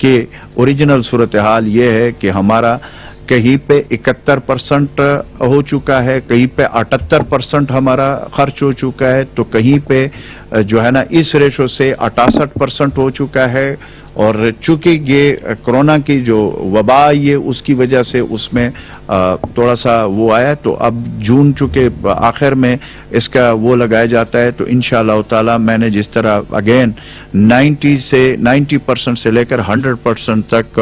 کہ اوریجنل صورتحال یہ ہے کہ ہمارا کہیں پہ 71% ہو چکا ہے، کہیں پہ 78% ہمارا خرچ ہو چکا ہے، تو کہیں پہ جو ہے نا اس ریشو سے 68% ہو چکا ہے. اور چونکہ یہ کرونا کی جو وبا آئی ہے اس کی وجہ سے اس میں تھوڑا سا وہ آیا، تو اب جون چونکہ آخر میں اس کا وہ لگایا جاتا ہے، تو انشاءاللہ تعالی میں نے جس طرح اگین 90% سے لے کر 100% تک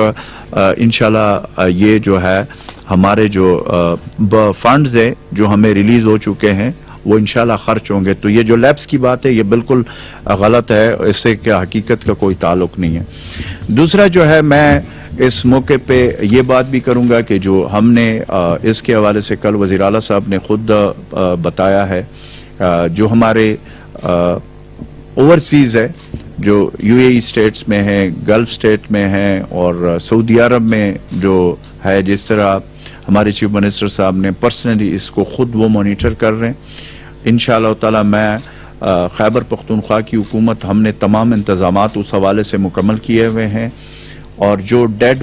انشاءاللہ یہ جو ہے ہمارے جو فنڈز ہیں جو ہمیں ریلیز ہو چکے ہیں وہ انشاءاللہ خرچ ہوں گے. تو یہ جو لیپس کی بات ہے یہ بالکل غلط ہے، اس سے کیا حقیقت کا کوئی تعلق نہیں ہے. دوسرا جو ہے میں اس موقع پہ یہ بات بھی کروں گا کہ جو ہم نے اس کے حوالے سے کل وزیر اعلیٰ صاحب نے خود بتایا ہے، جو ہمارے اوورسیز ہے جو UAE اسٹیٹس میں ہیں، گلف اسٹیٹ میں ہیں اور سعودی عرب میں جو ہے، جس طرح ہمارے چیف منسٹر صاحب نے پرسنلی اس کو خود وہ مانیٹر کر رہے ہیں. انشاءاللہ تعالی میں خیبر پختونخوا کی حکومت ہم نے تمام انتظامات اس حوالے سے مکمل کیے ہوئے ہیں، اور جو ڈیڈ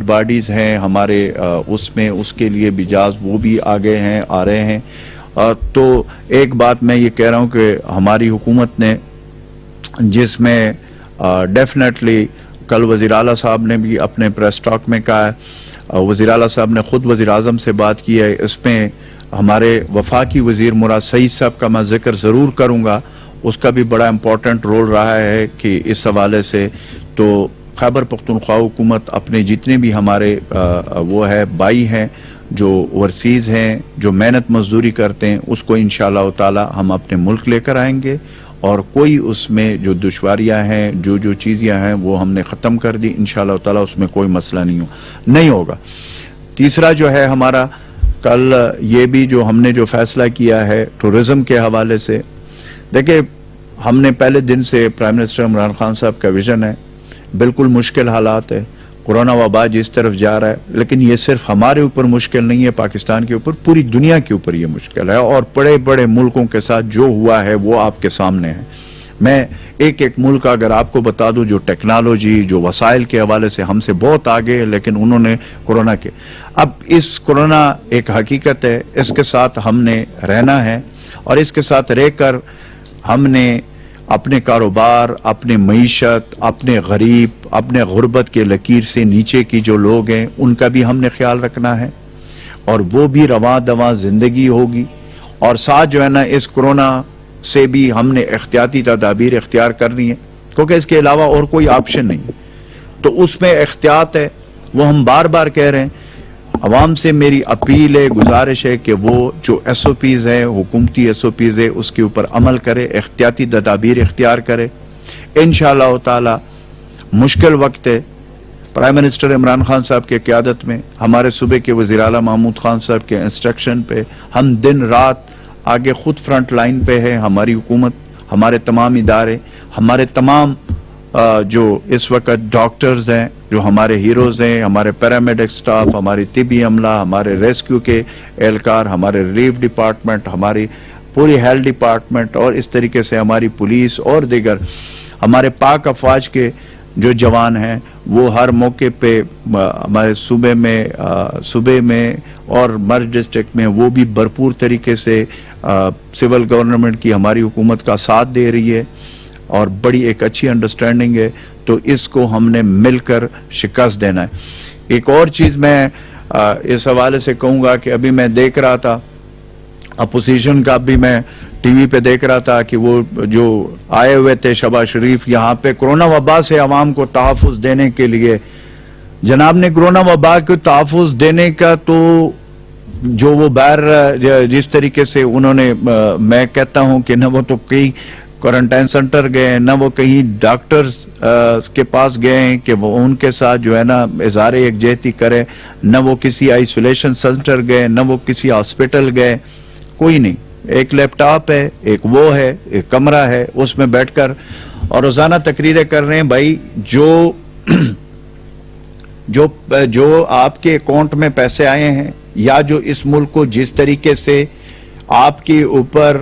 باڈیز ہیں ہمارے اس میں اس کے لیے بھی جاز وہ بھی آگے ہیں، آ رہے ہیں. تو ایک بات میں یہ کہہ رہا ہوں کہ ہماری حکومت نے جس میں ڈیفینیٹلی کل وزیر اعلیٰ صاحب نے بھی اپنے پریس ٹاک میں کہا ہے، وزیر اعلیٰ صاحب نے خود وزیر اعظم سے بات کی ہے، اس میں ہمارے وفاقی وزیر مراد سعید صاحب کا میں ذکر ضرور کروں گا، اس کا بھی بڑا امپورٹنٹ رول رہا ہے کہ اس حوالے سے تو خیبر پختونخوا حکومت اپنے جتنے بھی ہمارے وہ ہے بھائی ہیں جو اوورسیز ہیں، جو محنت مزدوری کرتے ہیں، اس کو انشاءاللہ تعالی ہم اپنے ملک لے کر آئیں گے، اور کوئی اس میں جو دشواریاں ہیں، جو چیزیں ہیں وہ ہم نے ختم کر دی انشاءاللہ تعالی، اس میں کوئی مسئلہ نہیں ہوگا. تیسرا جو ہے ہمارا کل یہ بھی جو ہم نے جو فیصلہ کیا ہے ٹورزم کے حوالے سے، دیکھیں ہم نے پہلے دن سے پرائم منسٹر عمران خان صاحب کا ویژن ہے، بالکل مشکل حالات ہے، کورونا وبا جس طرف جا رہا ہے، لیکن یہ صرف ہمارے اوپر مشکل نہیں ہے، پاکستان کے اوپر، پوری دنیا کے اوپر یہ مشکل ہے، اور بڑے بڑے ملکوں کے ساتھ جو ہوا ہے وہ آپ کے سامنے ہے. میں ایک ملک اگر آپ کو بتا دوں جو ٹیکنالوجی، جو وسائل کے حوالے سے ہم سے بہت آگے ہے، لیکن انہوں نے کورونا کے، اب اس کورونا ایک حقیقت ہے، اس کے ساتھ ہم نے رہنا ہے، اور اس کے ساتھ رہ کر ہم نے اپنے کاروبار، اپنے معیشت، اپنے غریب، اپنے غربت کے لکیر سے نیچے کی جو لوگ ہیں ان کا بھی ہم نے خیال رکھنا ہے، اور وہ بھی رواں دواں زندگی ہوگی. اور ساتھ جو ہے نا اس کورونا سے بھی ہم نے احتیاطی تدابیر اختیار کرنی ہے، کیونکہ اس کے علاوہ اور کوئی آپشن نہیں. تو اس میں احتیاط ہے، وہ ہم بار بار کہہ رہے ہیں. عوام سے میری اپیل ہے، گزارش ہے کہ وہ جو SOPs ہیں، حکومتی SOPs ہے، اس کے اوپر عمل کرے، احتیاطی تدابیر اختیار کرے. انشاءاللہ تعالی مشکل وقت ہے، پرائم منسٹر عمران خان صاحب کے قیادت میں، ہمارے صوبے کے وزیر اعلیٰ محمود خان صاحب کے انسٹرکشن پہ ہم دن رات آگے خود فرنٹ لائن پہ ہے. ہماری حکومت، ہمارے تمام ادارے، ہمارے تمام جو اس وقت ڈاکٹرز ہیں جو ہمارے ہیروز ہیں، ہمارے پیرامیڈک سٹاف، ہماری طبی عملہ، ہمارے ریسکیو کے اہلکار، ہمارے ریلیف ڈپارٹمنٹ، ہماری پوری ہیلتھ ڈپارٹمنٹ، اور اس طریقے سے ہماری پولیس اور دیگر ہمارے پاک افواج کے جو جوان ہیں وہ ہر موقع پہ ہمارے صوبے میں اور مرج ڈسٹرکٹ میں وہ بھی بھرپور طریقے سے سول گورنمنٹ کی ہماری حکومت کا ساتھ دے رہی ہے، اور بڑی ایک اچھی انڈرسٹینڈنگ ہے. تو اس کو ہم نے مل کر شکست دینا ہے. ایک اور چیز میں اس حوالے سے کہوں گا کہ ابھی میں دیکھ رہا تھا اپوزیشن کا، بھی میں ٹی وی پہ دیکھ رہا تھا کہ وہ جو آئے ہوئے تھے شہباز شریف یہاں پہ کورونا وبا سے عوام کو تحفظ دینے کے لیے. جناب نے کورونا وبا کو تحفظ دینے کا تو جو وہ باہر جس طریقے سے انہوں نے، میں کہتا ہوں کہ نہ وہ تو کئی کوارنٹائن سینٹر گئے، نہ وہ کہیں ڈاکٹرز کے پاس گئے ہیں کہ وہ ان کے ساتھ جو ہے نا اظہار یکجہتی کرے، نہ وہ کسی آئسولیشن سینٹر گئے، نہ وہ کسی ہاسپٹل گئے، کوئی نہیں. ایک لیپ ٹاپ ہے، ایک وہ ہے، ایک کمرہ ہے، اس میں بیٹھ کر اور روزانہ تقریریں کر رہے ہیں. بھائی جو آپ کے اکاؤنٹ میں پیسے آئے ہیں، یا جو اس ملک کو جس طریقے سے آپ کے اوپر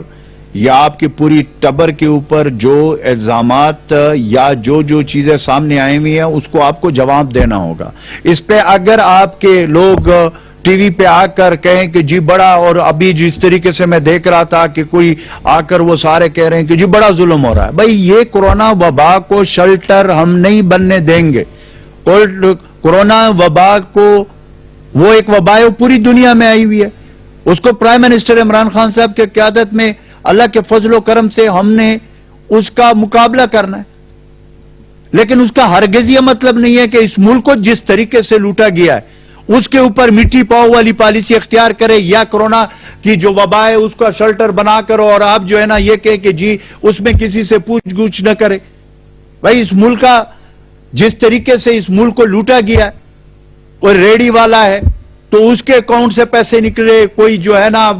یا آپ کی پوری ٹبر کے اوپر جو الزامات یا جو چیزیں سامنے آئی ہوئی ہیں اس کو آپ کو جواب دینا ہوگا. اس پہ اگر آپ کے لوگ ٹی وی پہ آ کر کہیں کہ جی بڑا، اور ابھی جس طریقے سے میں دیکھ رہا تھا کہ کوئی آ کر وہ سارے کہہ رہے ہیں کہ جی بڑا ظلم ہو رہا ہے، بھائی یہ کورونا وبا کو شیلٹر ہم نہیں بننے دیں گے. کورونا وبا کو، وہ ایک وبا ہے پوری دنیا میں آئی ہوئی ہے، اس کو پرائم منسٹر عمران خان صاحب کے قیادت میں اللہ کے فضل و کرم سے ہم نے اس کا مقابلہ کرنا ہے. لیکن اس کا ہرگز یہ مطلب نہیں ہے کہ اس ملک کو جس طریقے سے لوٹا گیا ہے اس کے اوپر مٹی پاؤ والی پالیسی اختیار کرے، یا کورونا کی جو وبا ہے اس کا شیلٹر بنا کر اور آپ جو ہے نا یہ کہے کہ جی اس میں کسی سے پوچھ گچھ نہ کرے. بھائی اس ملک کا جس طریقے سے اس ملک کو لوٹا گیا ہے، کوئی ریڑی والا ہے تو اس کے اکاؤنٹ سے پیسے نکلے، کوئی جو ہے نا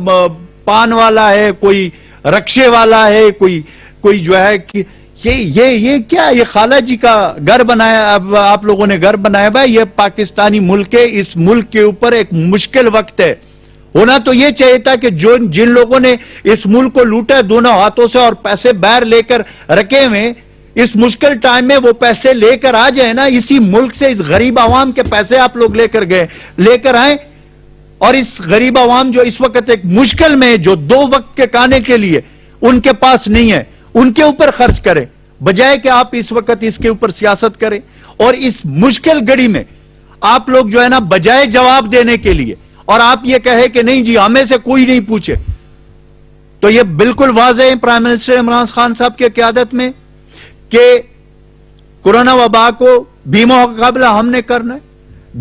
پان والا ہے، کوئی رکشے والا ہے، کوئی جو ہے کہ یہ کیا، یہ خالہ جی کا گھر بنایا، اب آپ لوگوں نے گھر بنایا. بھائی یہ پاکستانی ملک ہے، اس ملک کے اوپر ایک مشکل وقت ہے. ہونا تو یہ چاہیے تھا کہ جن لوگوں نے اس ملک کو لوٹا دونوں ہاتھوں سے اور پیسے باہر لے کر رکھے ہوئے، اس مشکل ٹائم میں وہ پیسے لے کر آ جائیں نا. اسی ملک سے اس غریب عوام کے پیسے آپ لوگ لے کر آئیں، اور اس غریب عوام جو اس وقت ایک مشکل میں، جو 2 وقت کے کھانے کے لیے ان کے پاس نہیں ہے، ان کے اوپر خرچ کریں، بجائے کہ آپ اس وقت اس کے اوپر سیاست کریں. اور اس مشکل گھڑی میں آپ لوگ جو ہے نا بجائے جواب دینے کے لیے، اور آپ یہ کہے کہ نہیں جی ہمیں سے کوئی نہیں پوچھے، تو یہ بالکل واضح ہے پرائم منسٹر عمران خان صاحب کی قیادت میں کہ کورونا وبا کو بھی مقابلہ ہم نے کرنا ہے.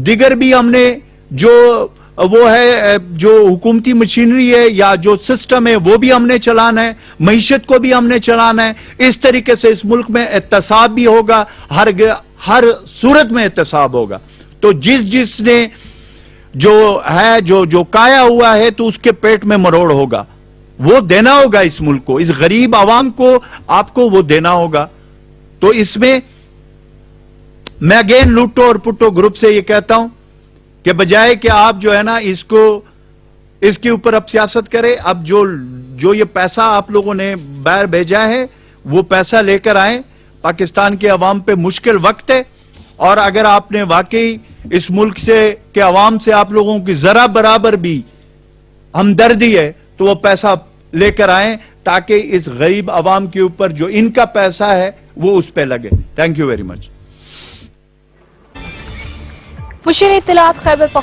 دیگر بھی ہم نے جو وہ ہے، جو حکومتی مشینری ہے یا جو سسٹم ہے وہ بھی ہم نے چلانا ہے، معیشت کو بھی ہم نے چلانا ہے. اس طریقے سے اس ملک میں احتساب بھی ہوگا، ہر صورت میں احتساب ہوگا. تو جس نے جو ہے جو کایا ہوا ہے تو اس کے پیٹ میں مروڑ ہوگا، وہ دینا ہوگا اس ملک کو، اس غریب عوام کو آپ کو وہ دینا ہوگا. تو اس میں میں اگین لوٹو اور پٹو گروپ سے یہ کہتا ہوں کہ بجائے کہ آپ جو ہے نا اس کے اوپر اب سیاست کرے، اب جو یہ پیسہ آپ لوگوں نے باہر بھیجا ہے وہ پیسہ لے کر آئیں. پاکستان کے عوام پہ مشکل وقت ہے، اور اگر آپ نے واقعی اس ملک کے عوام سے آپ لوگوں کی ذرا برابر بھی ہمدردی ہے تو وہ پیسہ لے کر آئیں، تاکہ اس غریب عوام کے اوپر جو ان کا پیسہ ہے وہ اس پہ لگے. Thank you very much. مشیر اطلاعات خیبر